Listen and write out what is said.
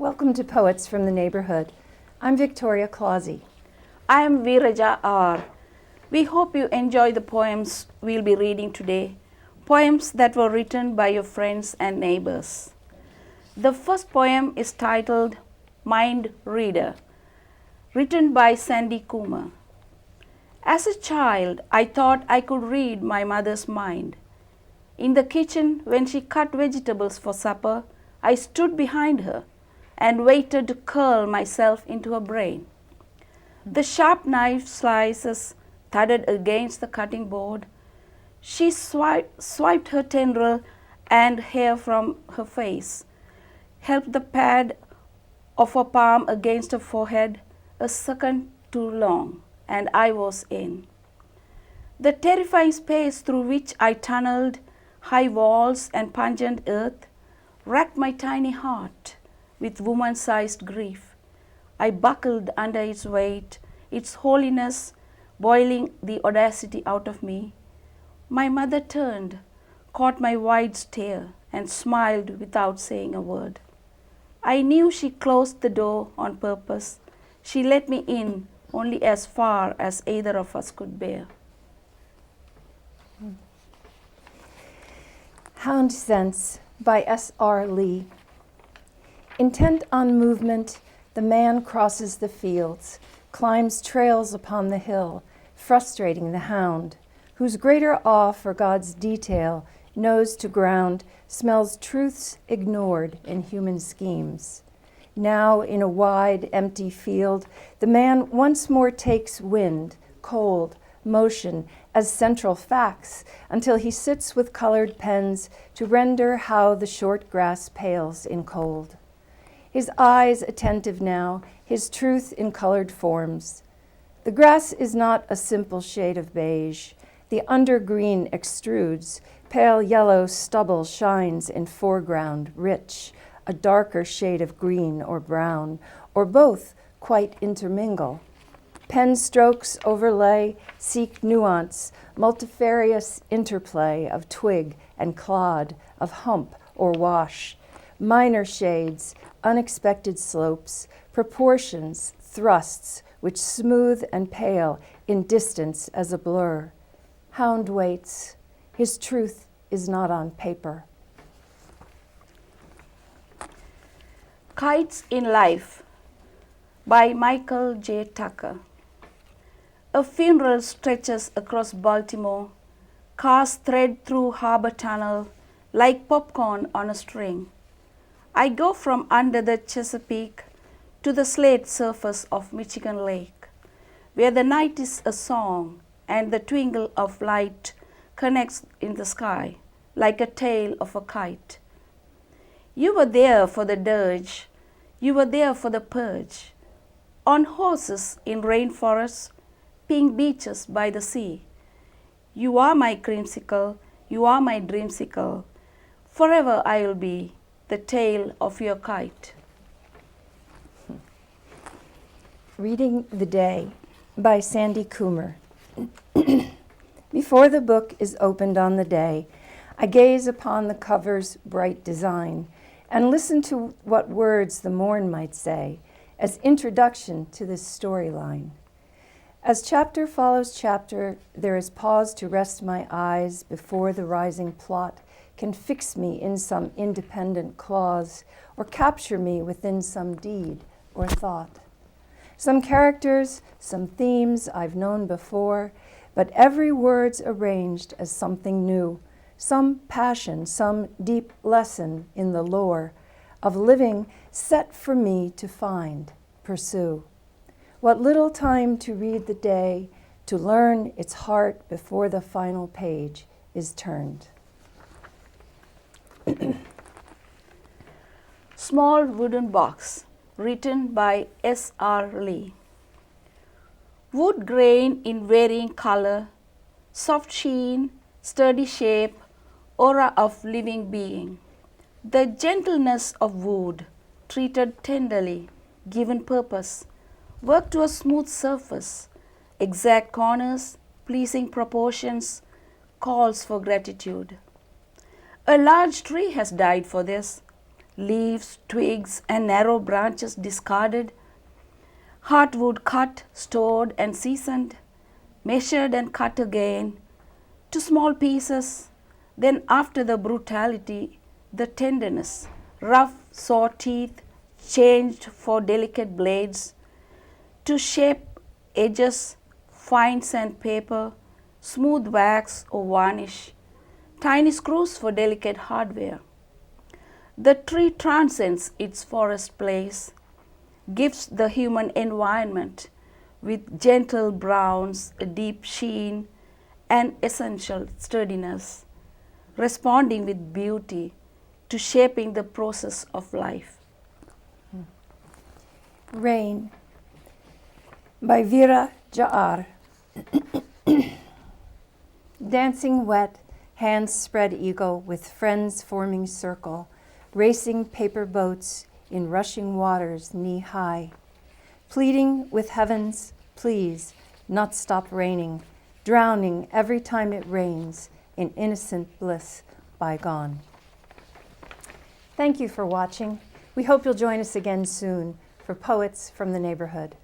Welcome to Poets from the Neighborhood. I'm Victoria Clausi. I am VeerajaR. We hope you enjoy the poems we'll be reading today, poems that were written by your friends and neighbors. The first poem is titled Mindreader, written by Sandy Coomer. As a child, I thought I could read my mother's mind. In the kitchen, when she cut vegetables for supper, I stood behind her and waited to curl myself into her brain. The sharp knife slices thudded against the cutting board. She swiped her tendril and hair from her face, helped the pad of her palm against her forehead a second too long, and I was in. The terrifying space through which I tunneled, high walls and pungent earth, racked my tiny heart with woman-sized grief. I buckled under its weight, its holiness boiling the audacity out of me. My mother turned, caught my wide stare, and smiled without saying a word. I knew she closed the door on purpose. She let me in only as far as either of us could bear. Hound Sense by S.R. Lee. Intent on movement, the man crosses the fields, climbs trails upon the hill, frustrating the hound, whose greater awe for God's detail, nose to ground, smells truths ignored in human schemes. Now, in a wide, empty field, the man once more takes wind, cold, motion as central facts until he sits with colored pens to render how the short grass pales in cold. His eyes attentive now, his truth in colored forms. The grass is not a simple shade of beige. The undergreen extrudes, pale yellow stubble shines in foreground, rich, a darker shade of green or brown, or both quite intermingle. Pen strokes overlay, seek nuance, multifarious interplay of twig and clod, of hump or wash, minor shades, unexpected slopes, proportions, thrusts, which smooth and pale in distance as a blur. Hound waits. His truth is not on paper. Kites in Life by Michael J. Tucker. A funeral stretches across Baltimore. Cars thread through Harbor Tunnel like popcorn on a string. I go from under the Chesapeake to the slate surface of Michigan Lake, where the night is a song and the twinkle of light connects in the sky like a tail of a kite. You were there for the dirge, you were there for the purge, on horses in rainforests, pink beaches by the sea. You are my creamsicle, you are my dreamsicle, forever I will be the tail of your kite. Reading the Day by Sandy Coomer. Before the book is opened on the day, I gaze upon the cover's bright design and listen to what words the morn might say as introduction to this storyline. As chapter follows chapter, there is pause to rest my eyes before the rising plot can fix me in some independent clause or capture me within some deed or thought. Some characters, some themes I've known before, but every word's arranged as something new, some passion, some deep lesson in the lore of living set for me to find, pursue. What little time to read the day, to learn its heart before the final page is turned. Small Wooden Box, written by S.R. Lee. Wood grain in varying color, soft sheen, sturdy shape, aura of living being. The gentleness of wood, treated tenderly, given purpose, work to a smooth surface, exact corners, pleasing proportions, calls for gratitude. A large tree has died for this, leaves, twigs, and narrow branches discarded, heartwood cut, stored, and seasoned, measured and cut again to small pieces, then after the brutality, the tenderness, rough saw teeth changed for delicate blades, to shape edges, fine sandpaper, smooth wax or varnish, tiny screws for delicate hardware. The tree transcends its forest place, gives the human environment with gentle browns, a deep sheen, and essential sturdiness, responding with beauty to shaping the process of life. Rain by VeerajaR. Dancing wet, hands spread eagle with friends forming circle, racing paper boats in rushing waters knee-high, pleading with heavens, please, not stop raining, drowning every time it rains in innocent bliss bygone. Thank you for watching. We hope you'll join us again soon for Poets from the Neighborhood.